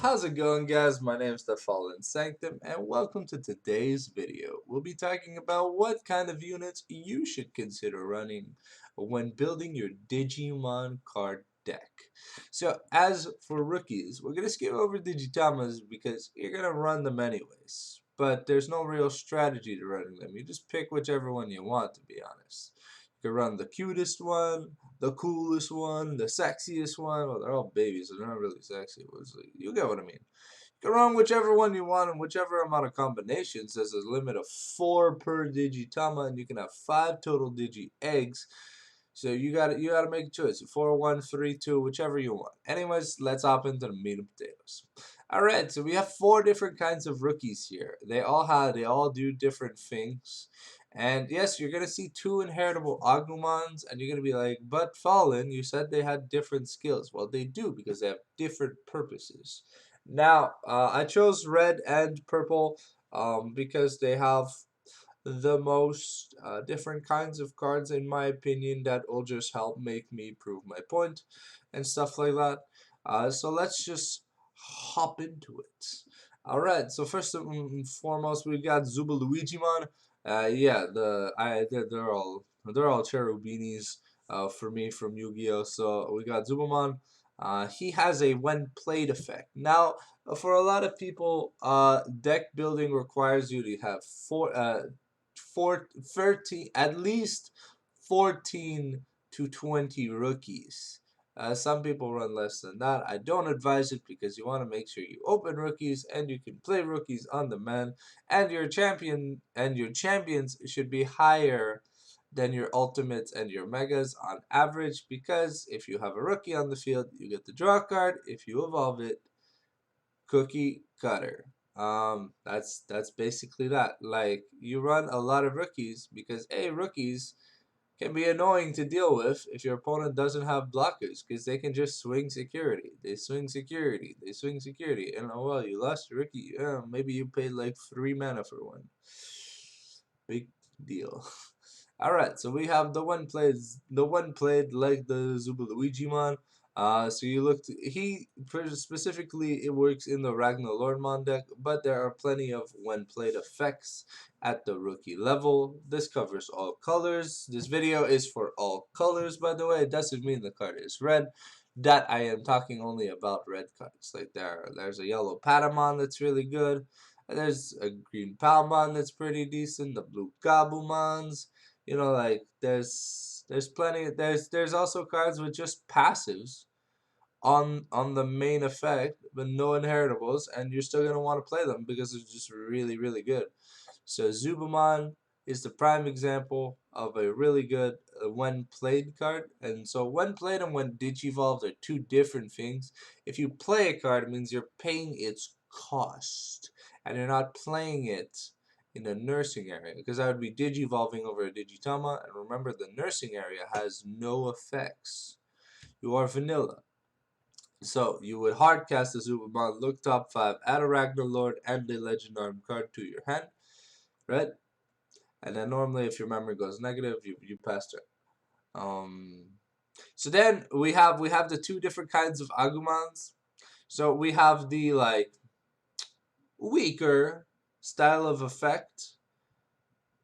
How's it going, guys? My name is the Fallen Sanctum and welcome to today's video. We'll be talking about what kind of units you should consider running when building your Digimon card deck. So as for rookies, we're going to skip over Digitamas because you're going to run them anyways. But there's no real strategy to running them. You just pick whichever one you want, to be honest. You can run the cutest one, the coolest one, the sexiest one. Well, they're all babies, so they're not really sexy. You get what I mean. You can run whichever one you want and whichever amount of combinations. There's a limit of 4 per Digitama, and you can have 5 total Digi eggs. So you gotta make a choice. 4, 1, 3, 2, whichever you want. Anyways, let's hop into the meat and potatoes. Alright, so we have 4 different kinds of rookies here. They all do different things. And yes, you're gonna see 2 inheritable Agumons, and you're gonna be like, but Fallen, you said they had different skills. Well, they do because they have different purposes. Now, I chose red and purple because they have the most different kinds of cards, in my opinion, that will just help make me prove my point and stuff like that. So let's just hop into it. Alright, so first and foremost, we got Zubaluigimon. Yeah, they're all cherubinis for me from Yu-Gi-Oh. So we got Zubamon. He has a when played effect. Now, for a lot of people, deck building requires you to have 13, at least 14 to 20 rookies. Some people run less than that. I don't advise it because you want to make sure you open rookies and you can play rookies on demand, and your champions should be higher than your ultimates and your megas on average, because if you have a rookie on the field, you get the draw card. If you evolve it, cookie cutter. That's basically that. Like, you run a lot of rookies because rookies can be annoying to deal with if your opponent doesn't have blockers, because they can just swing security. They swing security. They swing security. And oh well, you lost your rookie. Yeah, maybe you paid like 3 mana for one. Big deal. Alright, so we have the one played like the Zubaluigimon. So you look he specifically, it works in the Ragnar Lordmon deck, but there are plenty of when played effects at the rookie level. This covers all colors. This video is for all colors, by the way. It doesn't mean the card is red. That I am talking only about red cards. Like there's a yellow Patamon that's really good. There's a green Palmon that's pretty decent. The blue Gabumons. You know, like there's plenty. There's also cards with just passives on the main effect, but no inheritables, and you're still gonna want to play them because they're just really really good. So Zubamon is the prime example of a really good when played card. And so when played and when digivolved are two different things. If you play a card, it means you're paying its cost, and you're not playing it in the nursing area, because I would be digivolving over a Digitama, and remember, the nursing area has no effects. You are vanilla. So you would hardcast the Supermon, look top 5, add a Ragnar Lord and a Legend Arm card to your hand, right? And then normally, if your memory goes negative, you pass turn. So then we have the 2 different kinds of Agumons. So we have the like weaker style of effect,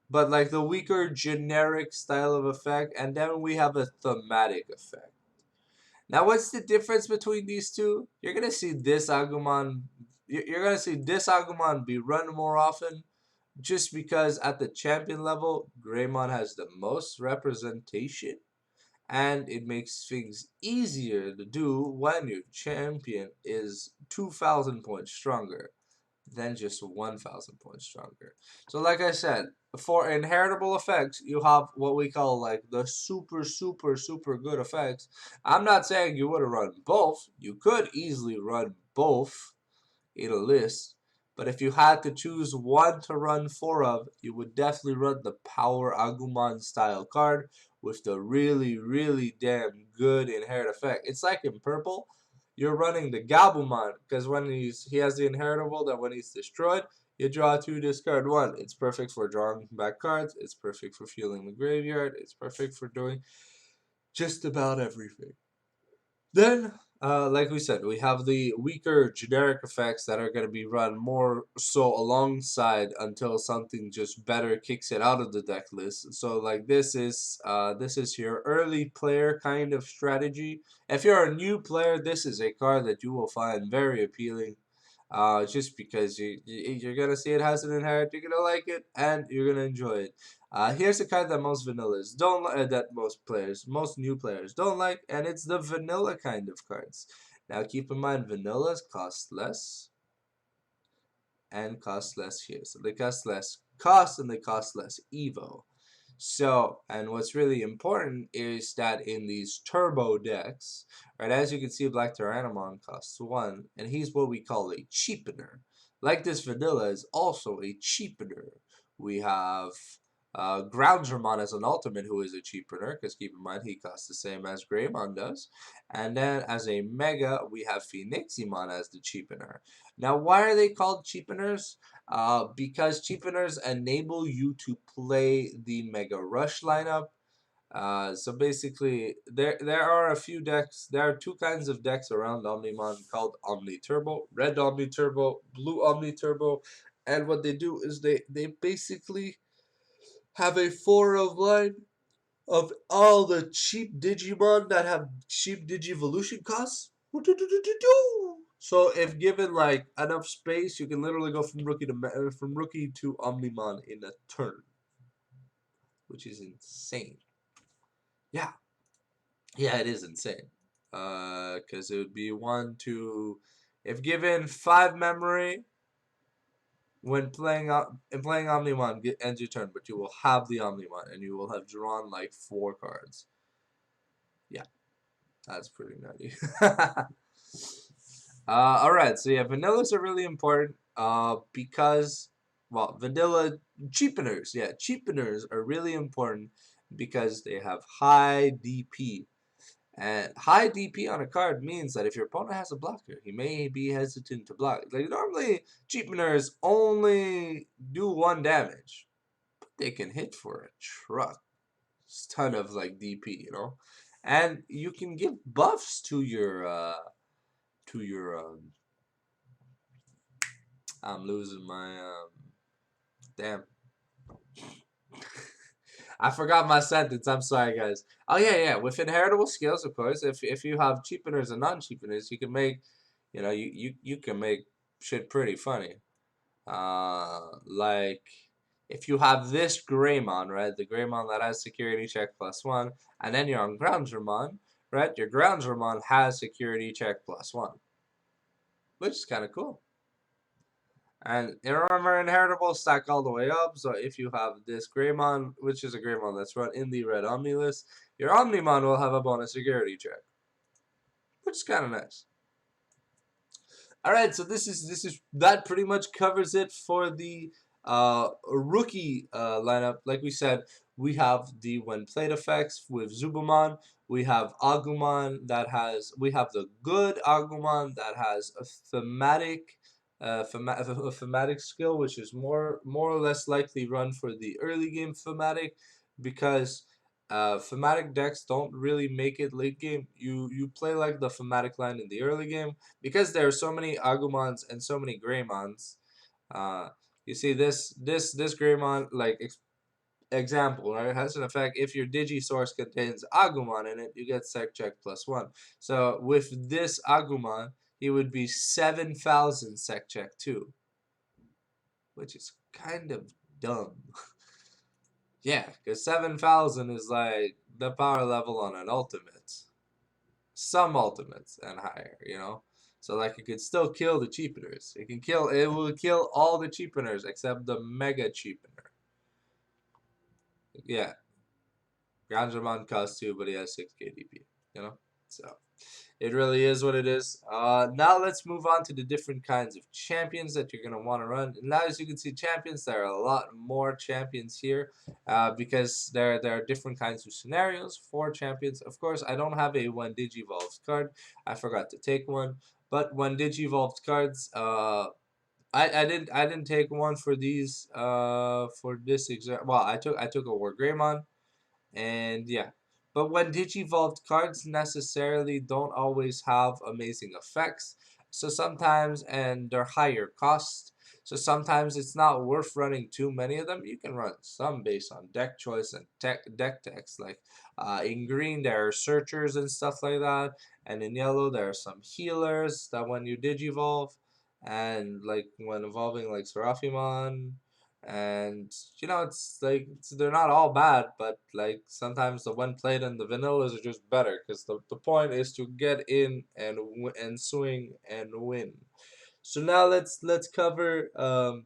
but like the weaker generic style of effect, and then we have a thematic effect. Now, what's the difference between these two? You're gonna see this Agumon. You're gonna see this Agumon be run more often, just because at the champion level, Greymon has the most representation, and it makes things easier to do when your champion is 2,000 points stronger than just 1,000 points stronger. So like I said, for inheritable effects, you have what we call like the super, super, super good effects. I'm not saying you would have run both. You could easily run both in a list. But if you had to choose one to run 4 of, you would definitely run the Power Agumon style card with the really, really damn good inherit effect. It's like in purple, you're running the Gabumon, because when he has the inheritable that when he's destroyed, you draw 2, discard 1. It's perfect for drawing back cards. It's perfect for fueling the graveyard. It's perfect for doing just about everything. Then Like we said, we have the weaker generic effects that are going to be run more so alongside until something just better kicks it out of the deck list. So like this is your early player kind of strategy. If you're a new player, this is a card that you will find very appealing. Just because you're gonna see it has an inherit, you're gonna like it, and you're gonna enjoy it. Here's a card that most vanillas don't that most new players don't like, and it's the vanilla kind of cards. Now keep in mind, vanillas cost less and cost less here, so they cost less cost and they cost less evo. So, and what's really important is that in these turbo decks, right, as you can see, Black Tyrannomon costs 1, and he's what we call a cheapener. Like this vanilla is also a cheapener. We have Groundgermon as an ultimate who is a cheapener, because keep in mind he costs the same as Greymon does. And then as a mega, we have Phoeniximon as the cheapener. Now, why are they called cheapeners? Because cheapeners enable you to play the Mega Rush lineup. So basically, there are a few decks. There are two kinds of decks around Omnimon called Omni Turbo, Red Omni Turbo, Blue Omni Turbo, and what they do is they basically have a 4 of line of all the cheap Digimon that have cheap Digivolution costs. So if given like enough space, you can literally go from rookie to Omnimon in a turn, which is insane. Yeah, yeah, it is insane. Because it would be 1, 2. If given 5 memory when playing Omnimon, ends your turn, but you will have the Omnimon and you will have drawn like 4 cards. Yeah, that's pretty nutty. Alright, so yeah, vanillas are really important because, well, vanilla cheapeners, yeah, cheapeners are really important because they have high DP. And high DP on a card means that if your opponent has a blocker, he may be hesitant to block. Like normally, cheapeners only do 1 damage, but they can hit for a truck. It's a ton of like DP, you know? And you can give buffs to your I'm losing my damn. I forgot my sentence. I'm sorry, guys. Oh yeah, yeah. With inheritable skills, of course. If you have cheapeners and non-cheapeners, you can make, you can make shit pretty funny. Like if you have this Greymon, right? The Greymon that has security check +1, and then you're on Groundgermon, right? Your Groundgermon has security check +1, which is kind of cool. And remember, inheritable stack all the way up. So if you have this Greymon, which is a Greymon that's run in the red Omni list, your Omnimon will have a bonus security check, which is kind of nice. All right, so that pretty much covers it for the rookie lineup. Like we said, we have the when played effects with Zubamon. We have Agumon we have the good Agumon that has a thematic skill, which is more or less likely run for the early game thematic, because thematic decks don't really make it late game. You play like the thematic line in the early game because there are so many Agumons and so many Greymons. Uh, you see this Greymon like example, right, has an effect. If your Digi source contains Agumon in it, you get Sec Check +1. So with this Agumon, he would be 7,000 Sec Check 2, which is kind of dumb. Yeah, because 7,000 is like the power level on an ultimate. Some ultimates and higher, you know? So like it could still kill the cheapeners. It will kill all the cheapeners except the mega cheapener. Yeah. Ganjaman costs 2, but he has 6 KDP, you know? So it really is what it is. Now let's move on to the different kinds of champions that you're going to want to run. And now as you can see, champions, there are a lot more champions here because there are different kinds of scenarios for champions. Of course, I don't have a when Digivolves card. I forgot to take one. But when Digivolved cards, I didn't take one for these for this exact. Well, I took a War Greymon, and yeah. But when Digivolved cards necessarily don't always have amazing effects, so sometimes, and they're higher cost, so sometimes it's not worth running too many of them. You can run some based on deck choice and deck text. Like in green, there are searchers and stuff like that, and in yellow, there are some healers that when you Digivolve, and like when evolving like Seraphimon, and it's like they're not all bad, but like sometimes the when played in the vanillas are just better because the point is to get in and swing and win. So now let's cover the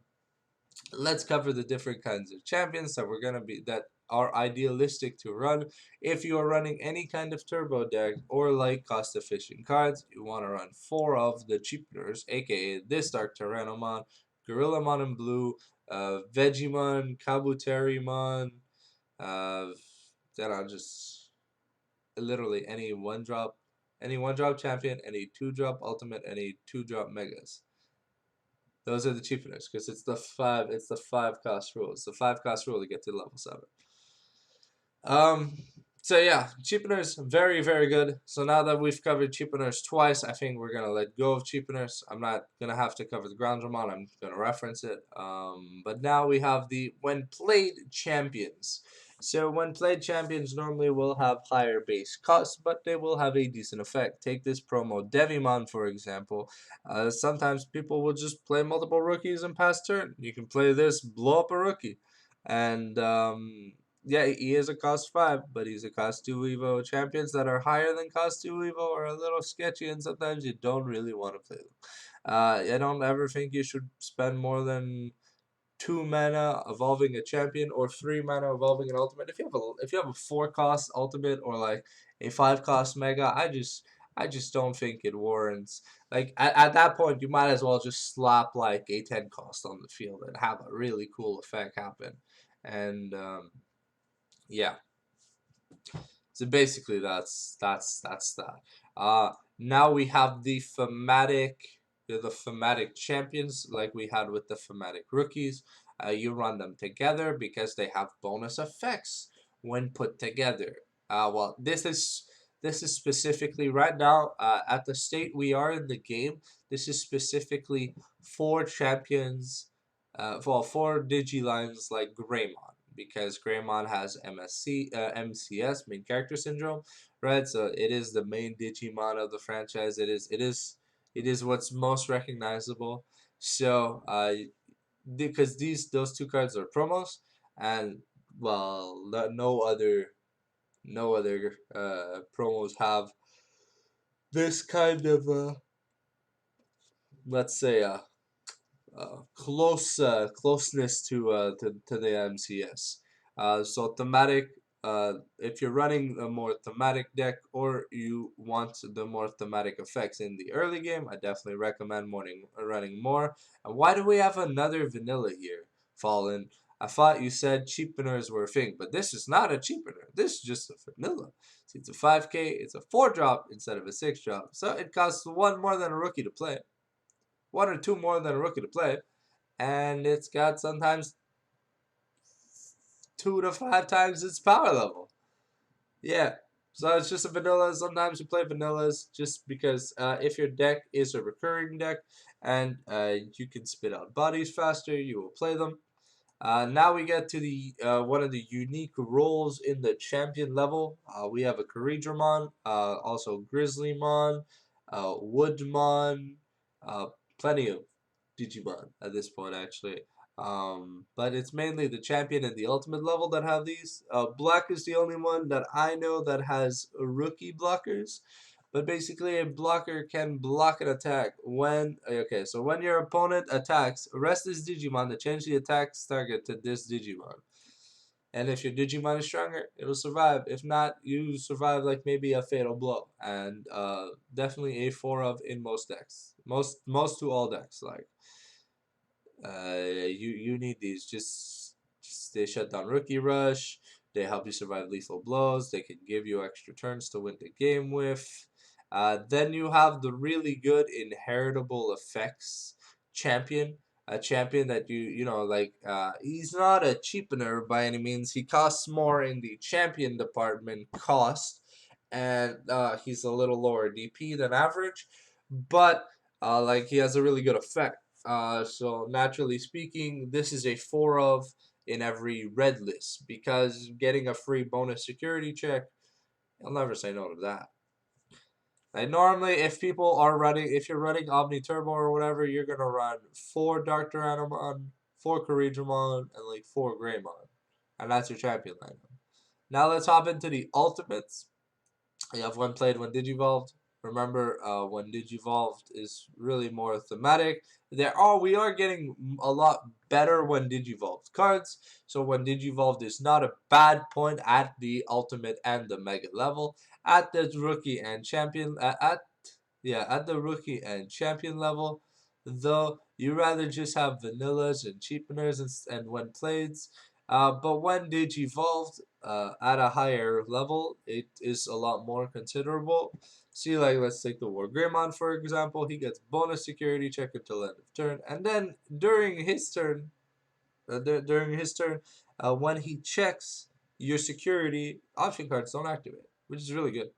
different kinds of champions that are idealistic to run. If you are running any kind of turbo deck or like cost efficient cards, you want to run 4 of the cheapeners, aka this Dark Tyrannomon, Gorillamon in blue, Vegemon, Kabuterimon, uh, then I'll just literally any one drop champion, any 2-drop ultimate, any 2-drop megas. Those are the cheapeners because it's the 5 cost rule. It's the 5 cost rule to get to level 7. Um, so yeah, cheapeners very very good. So now that we've covered cheapeners twice, I think we're gonna let go of cheapeners. I'm not gonna have to cover the Groundramon. I'm gonna reference it. But now we have the when played champions. So when played champions normally will have higher base costs, but they will have a decent effect. Take this promo Devimon for example. Sometimes people will just play multiple rookies and pass turn. You can play this, blow up a rookie, and yeah, he is a cost 5, but he's a cost 2 Evo. Champions that are higher than cost 2 Evo are a little sketchy, and sometimes you don't really want to play them. I don't ever think you should spend more than 2 mana evolving a champion or 3 mana evolving an ultimate. If you have a 4 cost ultimate or like a 5 cost mega, I just don't think it warrants. Like at that point, you might as well just slap like a 10 cost on the field and have a really cool effect happen. And yeah, so basically that's that. Now we have the thematic champions like we had with the thematic rookies. You run them together because they have bonus effects when put together. Well, this is specifically right now at the state we are in the game. This is specifically for champions, well, for Digilines like Greymon, because Greymon has MCS, main character syndrome, right? So it is the main Digimon of the franchise. It is what's most recognizable. So because those 2 cards are promos, and well, no other promos have this kind of let's say closeness to the MCS. So thematic. If you're running a more thematic deck or you want the more thematic effects in the early game, I definitely recommend running more. And why do we have another vanilla here, Fallen? I thought you said cheapeners were a thing, but this is not a cheapener. This is just a vanilla. See, it's a 5K. It's a 4-drop instead of a 6-drop. So it costs 1 more than a rookie to play. 1 or 2 more than a rookie to play, and it's got sometimes 2 to 5 times its power level. Yeah, so it's just a vanilla. Sometimes you play vanillas just because if your deck is a recurring deck and you can spit out bodies faster, you will play them. Now we get to the one of the unique roles in the champion level. We have a Caridramon, also Grizzlymon, Woodmon, uh, plenty of Digimon at this point actually. But it's mainly the champion and the ultimate level that have these. Black is the only one that I know that has rookie blockers. But basically, a blocker can block an attack when... Okay, so when your opponent attacks, rest this Digimon to change the attack's target to this Digimon. And if your Digimon is stronger, it'll survive. If not, you survive like maybe a fatal blow. And definitely a 4 of in most decks. Most to all decks. Like, you need these. Just they shut down Rookie Rush. They help you survive lethal blows. They can give you extra turns to win the game with. Then you have the really good inheritable effects champion. a champion that you know, like, he's not a cheapener by any means. He costs more in the champion department cost, and he's a little lower DP than average, but like, he has a really good effect. So naturally speaking, this is a 4 of in every red list, because getting a free bonus security check, I'll never say no to that. Like, normally, if people are running, if you're running Omni Turbo or whatever, you're gonna run 4 Dark Tyrannomon, 4 Courageamon, and like 4 Greymon, and that's your champion lineup. Now let's hop into the ultimates. You have when played, when digivolved. Remember, when digivolved is really more thematic. We are getting a lot better when digivolved cards. So when digivolved is not a bad point at the ultimate and the mega level. At the rookie and champion, at the rookie and champion level, though, you rather just have vanillas and cheapeners and when playeds. But when digivolved, at a higher level, it is a lot more considerable. See, like, let's take the War Greymon for example. He gets bonus security check until end of turn, and then during his turn, when he checks your security, option cards don't activate, which is really good.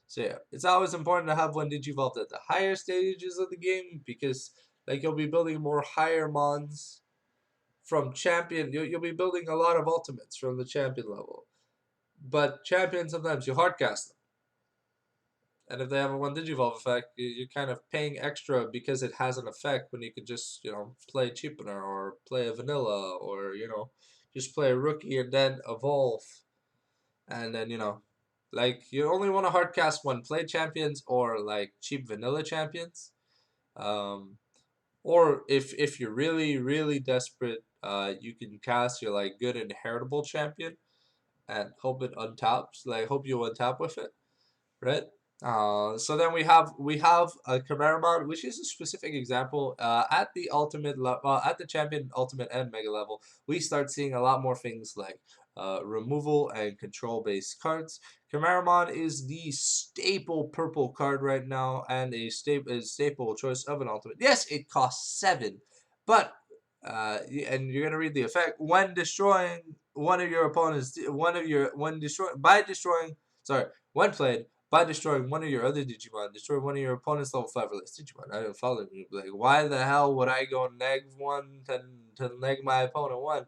So yeah, it's always important to have one Digivolved at the higher stages of the game, because like, you'll be building more higher mons from champion. You'll be building a lot of ultimates from the champion level, but champion, sometimes you hardcast them, and if they have a one Digivolve effect, you're kind of paying extra because it has an effect, when you could just, you know, play cheapener or play a vanilla, or, you know, just play a rookie and then evolve, and then, you know, like, you only want to hardcast when play champions or like cheap vanilla champions. Um, or if you're really desperate, you can cast your like good inheritable champion and hope it untaps. Like, hope you untap with it, right? So then we have a Chimeramon, which is a specific example. At the ultimate level, at the champion ultimate and mega level, we start seeing a lot more things like removal and control based cards. Chimeramon is the staple purple card right now, and a staple choice of an ultimate. Yes, it costs 7, but and you're gonna read the effect when destroying one of your opponents, when played, by destroying one of your other Digimon, destroy one of your opponent's level 5 or less Digimon. I don't follow you. Like, why the hell would I go neg 1 to neg my opponent 1?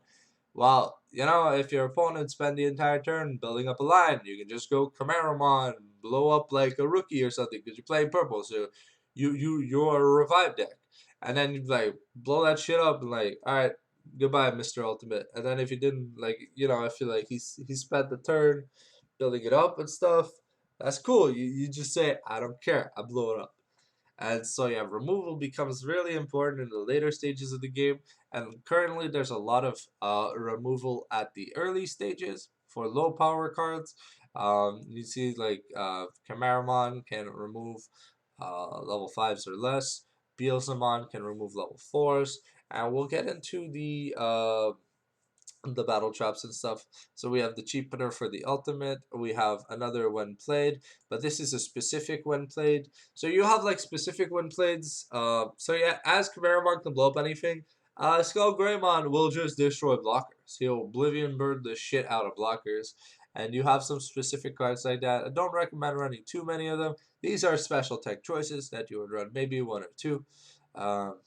Well, you know, if your opponent spend the entire turn building up a line, you can just go Chimeramon, blow up like a rookie or something, because you're playing purple, so you're a revive deck. And then you like blow that shit up and like, alright, goodbye, Mr. Ultimate. And then if you didn't, like, you know, I feel like he spent the turn building it up and stuff. That's cool. You just say, I don't care, I blow it up. And so yeah, removal becomes really important in the later stages of the game. And currently there's a lot of removal at the early stages for low power cards. You see, like, Chimeramon can remove level 5s or less. Beelzemon can remove level 4s. And we'll get into the battle traps and stuff. So we have the cheapener for the ultimate. We have another when played, but this is a specific when played. So you have like specific when playeds. So yeah, as Chimeramon can blow up anything, Skull Greymon will just destroy blockers. He'll Oblivion Bird the shit out of blockers. And you have some specific cards like that. I don't recommend running too many of them. These are special tech choices that you would run maybe 1 or 2. Um,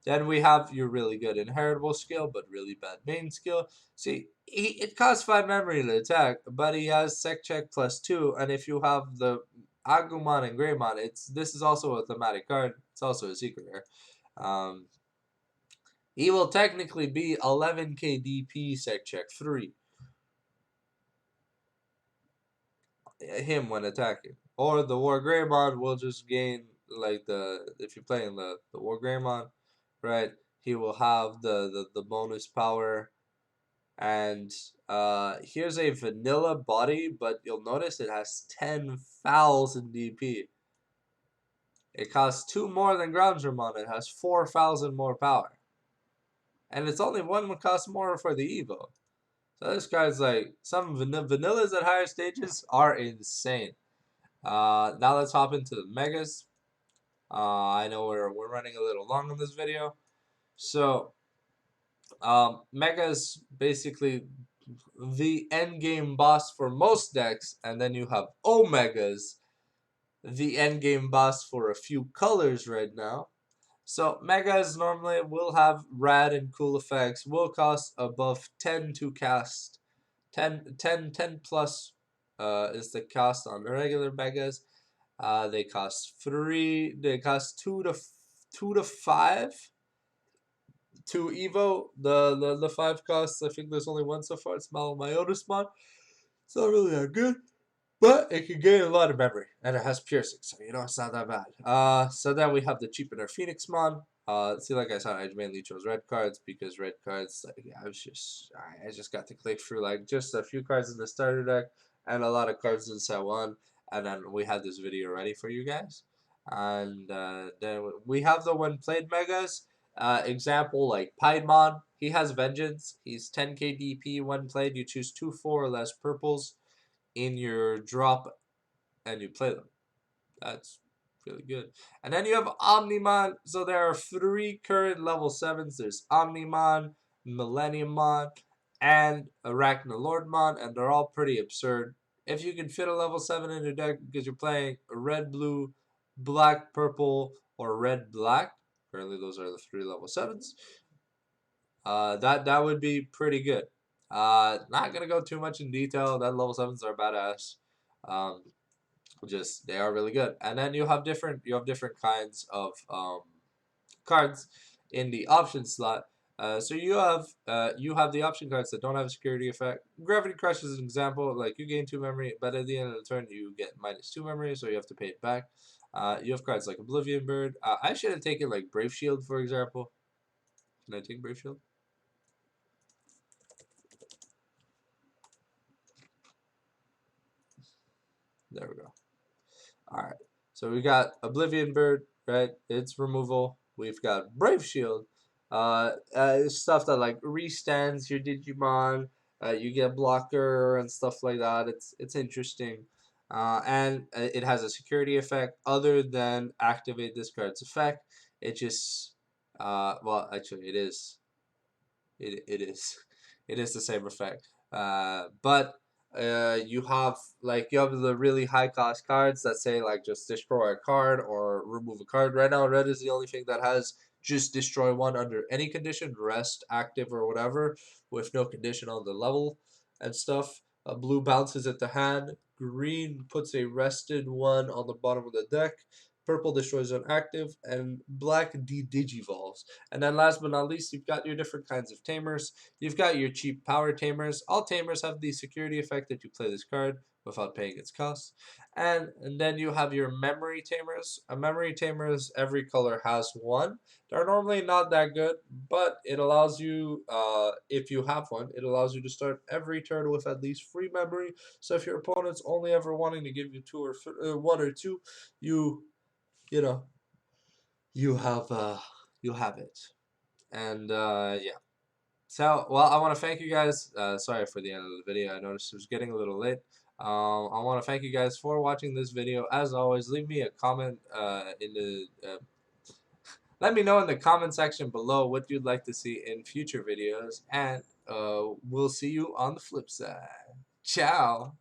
then we have your really good inheritable skill, but really bad main skill. See, it costs 5 memory to attack, but he has Sec Check +2, and if you have the Agumon and Greymon, this is also a thematic card. It's also a secret rare. He will technically be 11k DP Sec Check 3. Him when attacking. Or the War Greymon will just gain, like, if you're playing the War Greymon, right? He will have the bonus power. And here's a vanilla body, but you'll notice it has 10,000 DP. It costs 2 more than Groundramon. It has 4,000 more power. And it's only 1 cost more for the Evo. So this guy's like, some vanillas at higher stages are insane. Now let's hop into the megas. I know we're running a little long on this video. So Mega is basically the end game boss for most decks, and then you have Omegas, the end game boss for a few colors right now. So Megas normally will have rad and cool effects, will cost above 10 to cast. 10 plus is the cost on regular Megas. They cost two to five to Evo. The five costs, I think there's only one so far. It's Malamayotis. It's not really that good. But it can gain a lot of memory, and it has piercing, so it's not that bad. So then we have the cheapener Phoenixmon. See, like I said, I mainly chose red cards because red cards, like, yeah, I just got to click through like just a few cards in the starter deck and a lot of cards in set one, and then we have this video ready for you guys. And then we have the when played megas. Example like Piedmon, he has Vengeance. He's 10k DP when played. You choose 2, 4 or less purples in your drop and you play them. That's really good. And then you have Omnimon. So there are 3 current level 7s. There's Omnimon, Millenniummon, and Arachnolordmon, and they're all pretty absurd. If you can fit a level 7 in your deck because you're playing red, blue, black, purple, or red, black, currently those are the 3 level 7s, that would be pretty good. Not gonna go too much in detail. That level 7s are badass. Um, just they are really good. And then you have different kinds of cards in the option slot. So you have the option cards that don't have a security effect. Gravity Crush is an example. Like you gain 2 memory, but at the end of the turn you get -2 memory, so you have to pay it back. You have cards like Oblivion Bird. I should have taken like Brave Shield, for example. Can I take Brave Shield? There we go. Alright, so we got Oblivion Bird, right? It's removal. We've got Brave Shield. Stuff that like restands your Digimon. You get blocker and stuff like that. It's interesting. And it has a security effect other than activate this card's effect. It just, well, actually, it is. It is. It is the same effect. But you have the really high cost cards that say like just destroy a card or remove a card. Right now, red is the only thing that has just destroy one under any condition, rest, active, or whatever, with no condition on the level and stuff. Blue bounces at the hand. Green puts a rested one on the bottom of the deck. Purple destroys an active, and black de-digivolves. And then last but not least, you've got your different kinds of tamers. You've got your cheap power tamers. All tamers have the security effect that you play this card without paying its cost. And then you have your memory tamers. A memory tamers, every color has one. They're normally not that good, but it allows you, if you have one, it allows you to start every turn with at least free memory. So if your opponent's only ever wanting to give you 1 or 2, you you know you have it. And yeah. So, well, I want to thank you guys. Sorry for the end of the video. I noticed it was getting a little late. I want to thank you guys for watching this video. As always, leave me a comment let me know in the comment section below what you'd like to see in future videos, and we'll see you on the flip side. Ciao.